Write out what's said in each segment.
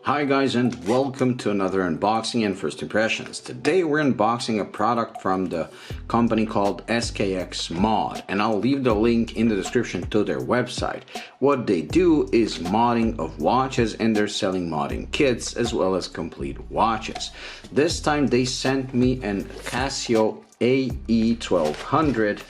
Hi guys, and welcome to another unboxing and first impressions. Today we're unboxing a product from the company called SKXMOD, and I'll leave the link in the description to their website. What they do is modding of watches, and they're selling modding kits as well as complete watches. This time they sent me an Casio AE1200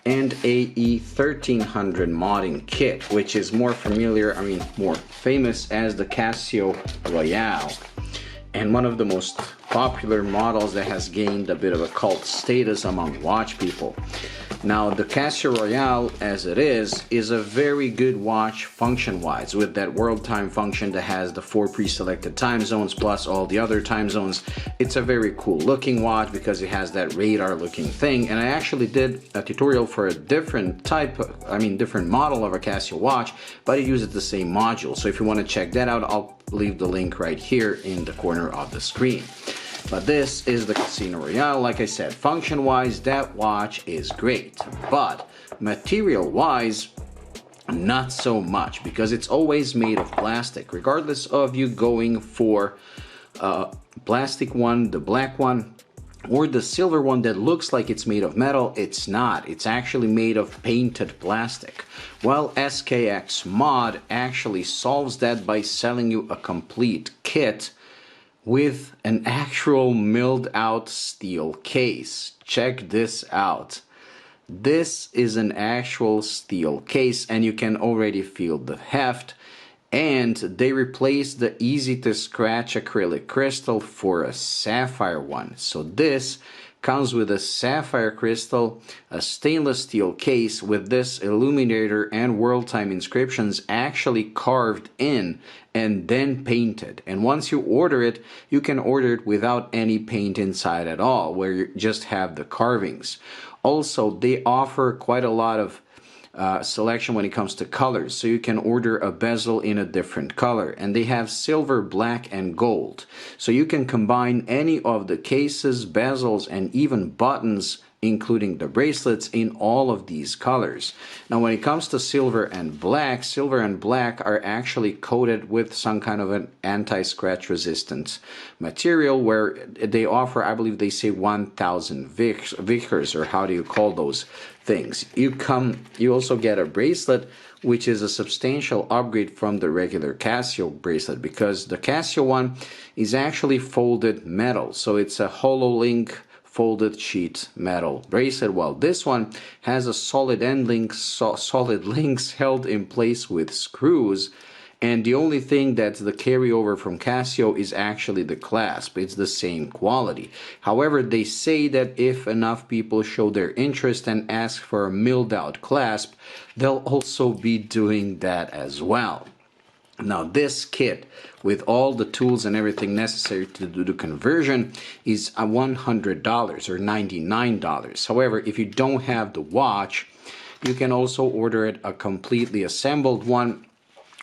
and AE1300 modding kit, which is more famous as the Casio Royale, and one of the most popular models that has gained a bit of a cult status among watch people. Now, the Casio Royale, as it is a very good watch function-wise, with that world time function that has the 4 pre-selected time zones plus all the other time zones. It's a very cool looking watch because it has that radar looking thing, and I actually did a tutorial for a different model of a Casio watch, but it uses the same module. So if you want to check that out, I'll leave the link right here in the corner of the screen. But this is the Casio Royale. Like I said, function-wise, that watch is great, but material-wise, not so much, because it's always made of plastic. Regardless of you going for plastic one, the black one, or the silver one that looks like it's made of metal, it's not. It's actually made of painted plastic. Well, SKXMOD actually solves that by selling you a complete kit with an actual milled out steel case. Check this out. This is an actual steel case, and you can already feel the heft, and they replaced the easy to scratch acrylic crystal for a sapphire one. So this comes with a sapphire crystal, a stainless steel case with this illuminator and world time inscriptions actually carved in and then painted. And once you order it, you can order it without any paint inside at all, where you just have the carvings. Also, they offer quite a lot of selection when it comes to colors, so you can order a bezel in a different color, and they have silver, black, and gold, so you can combine any of the cases, bezels, and even buttons, including the bracelets, in all of these colors. Now, when it comes to silver and black are actually coated with some kind of an anti-scratch resistant material, where they offer, I believe they say 1000 Vickers, or how do you call those things. You also get a bracelet, which is a substantial upgrade from the regular Casio bracelet, because the Casio one is actually folded metal, so it's a hollow link folded sheet metal bracelet, while this one has a solid links held in place with screws. And the only thing that's the carryover from Casio is actually the clasp. It's the same quality. However, they say that if enough people show their interest and ask for a milled out clasp, they'll also be doing that as well. Now, this kit, with all the tools and everything necessary to do the conversion, is $100 or $99. However, if you don't have the watch, you can also order it a completely assembled one,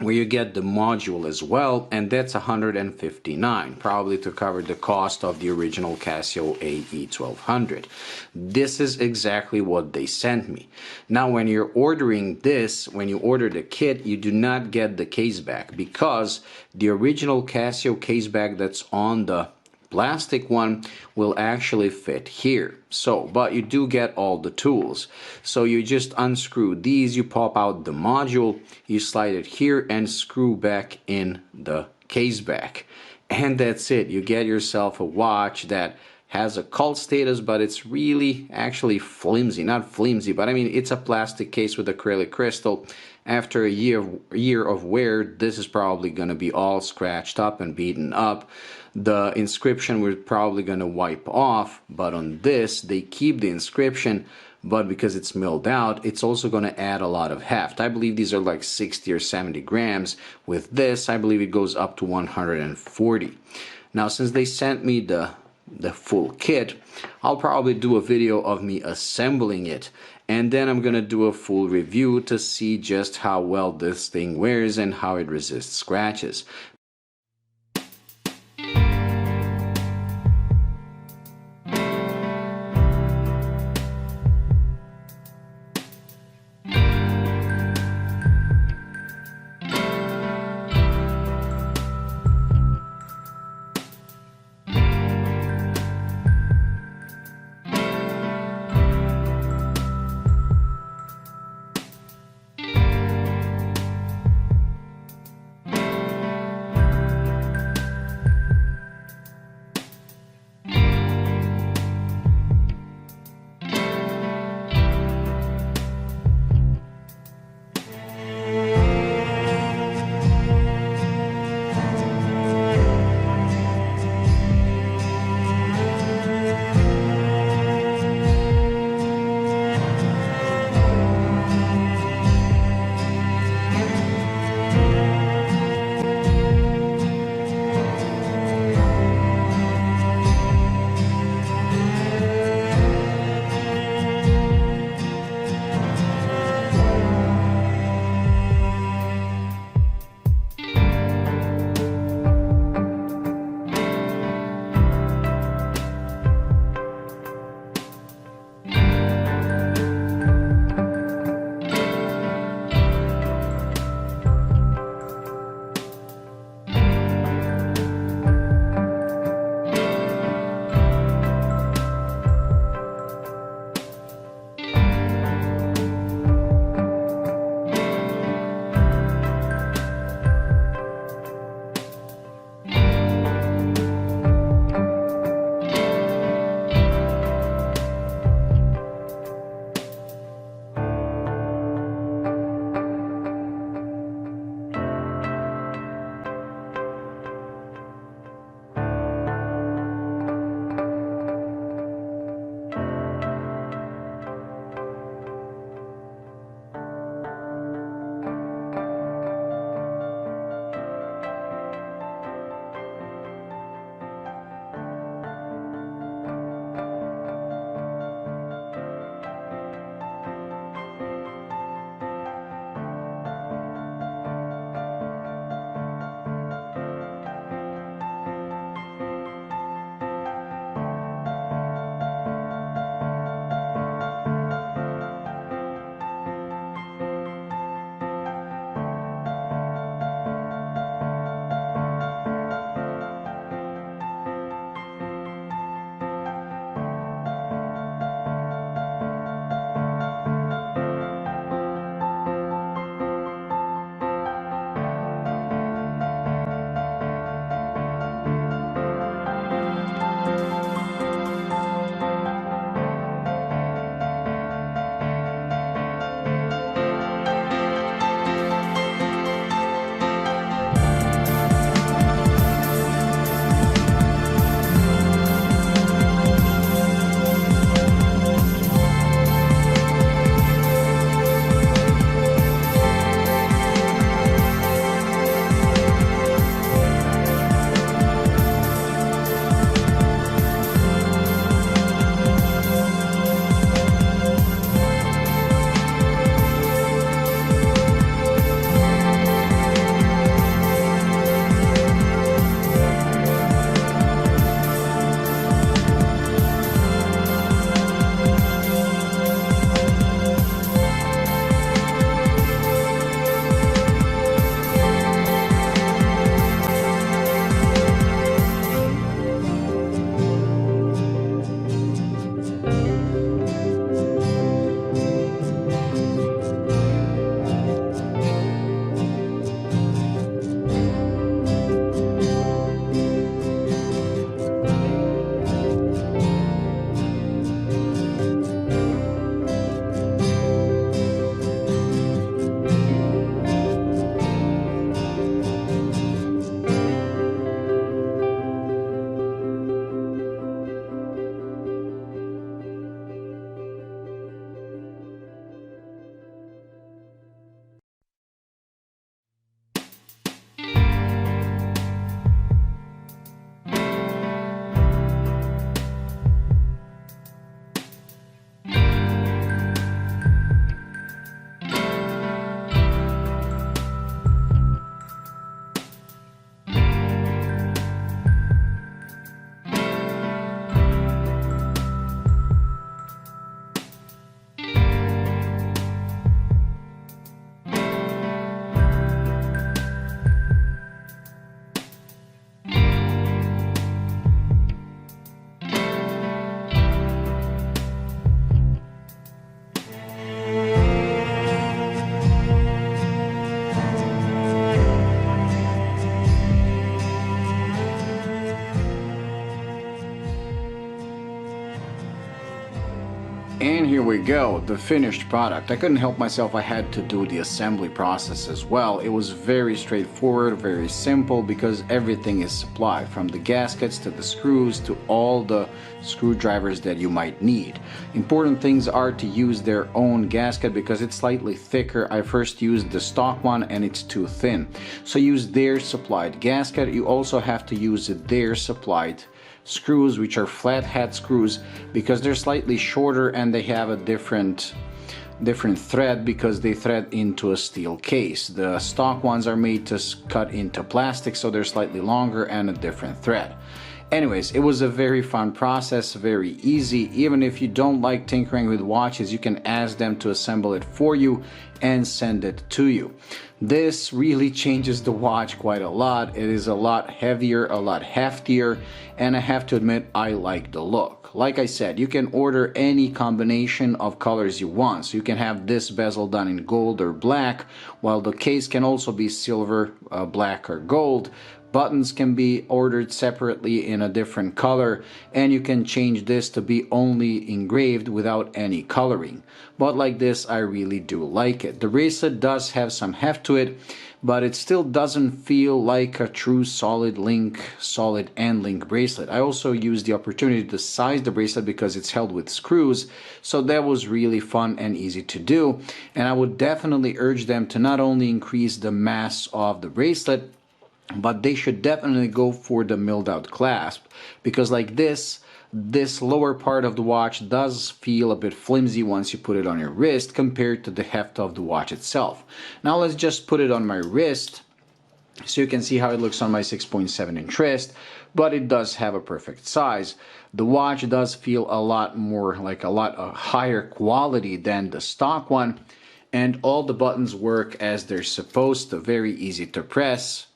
where you get the module as well, and that's $159, probably to cover the cost of the original Casio AE1200. This is exactly what they sent me. Now, when you're ordering this, when you order the kit, you do not get the case back, because the original Casio case back that's on the plastic one will actually fit here. So, but you do get all the tools. So you just unscrew these, you pop out the module, you slide it here and screw back in the case back. And that's it. You get yourself a watch that has a cult status, but it's really actually flimsy. Not flimsy, but I mean, it's a plastic case with acrylic crystal. After a year of wear, this is probably going to be all scratched up and beaten up. The inscription we're probably going to wipe off, but on this, they keep the inscription, but because it's milled out, it's also going to add a lot of heft. I believe these are like 60 or 70 grams. With this, I believe it goes up to 140. Now, since they sent me the full kit, I'll probably do a video of me assembling it, and then I'm gonna do a full review to see just how well this thing wears and how it resists scratches. we go, the finished product. I couldn't help myself, I had to do the assembly process as well. It was very straightforward, very simple, because everything is supplied, from the gaskets to the screws to all the screwdrivers that you might need. Important things are to use their own gasket because it's slightly thicker. I first used the stock one and it's too thin. So use their supplied gasket. You also have to use their supplied screws, which are flat head screws, because they're slightly shorter and they have a different thread because they thread into a steel case. The stock ones are made to cut into plastic, so they're slightly longer and a different thread. Anyways, it was a very fun process, very easy. Even if you don't like tinkering with watches, you can ask them to assemble it for you and send it to you. This really changes the watch quite a lot. It is a lot heavier, a lot heftier, and I have to admit, I like the look. Like I said, you can order any combination of colors you want. So you can have this bezel done in gold or black, while the case can also be silver, black, or gold. Buttons can be ordered separately in a different color, and you can change this to be only engraved without any coloring. But like this, I really do like it. The bracelet does have some heft to it, but it still doesn't feel like a true solid end link bracelet. I also used the opportunity to size the bracelet because it's held with screws, so that was really fun and easy to do. And I would definitely urge them to not only increase the mass of the bracelet, but they should definitely go for the milled out clasp, because like this lower part of the watch does feel a bit flimsy once you put it on your wrist compared to the heft of the watch itself. Now let's just put it on my wrist so you can see how it looks on my 6.7-inch wrist, but it does have a perfect size. The watch does feel a lot more like a lot higher quality than the stock one, and all the buttons work as they're supposed to. Very easy to press.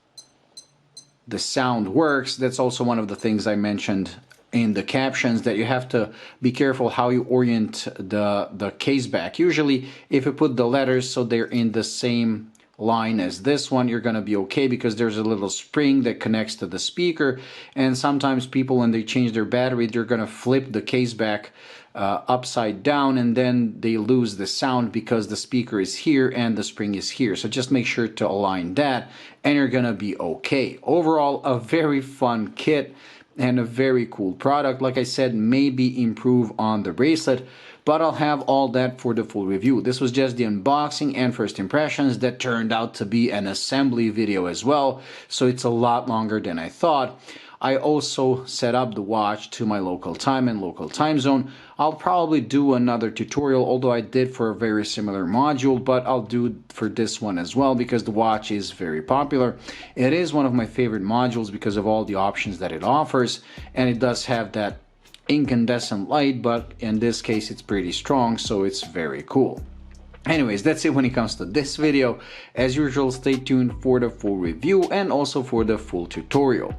The sound works. That's also one of the things I mentioned in the captions, that you have to be careful how you orient the case back. Usually if you put the letters so they're in the same line as this one, you're going to be okay, because there's a little spring that connects to the speaker, and sometimes people, when they change their battery, they're going to flip the case back upside down, and then they lose the sound because the speaker is here and the spring is here. So just make sure to align that and you're gonna be okay. Overall, a very fun kit and a very cool product. Like I said, maybe improve on the bracelet, but I'll have all that for the full review. This was just the unboxing and first impressions that turned out to be an assembly video as well, so it's a lot longer than I thought. I also set up the watch to my local time and local time zone. I'll probably do another tutorial, although I did for a very similar module, but I'll do for this one as well because the watch is very popular. It is one of my favorite modules because of all the options that it offers, and it does have that incandescent light, but in this case it's pretty strong, so it's very cool. Anyways, that's it when it comes to this video. As usual, stay tuned for the full review and also for the full tutorial.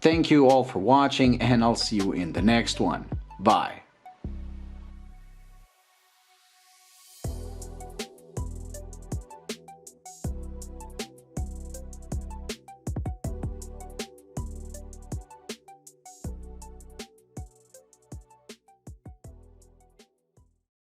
Thank you all for watching, and I'll see you in the next one. Bye.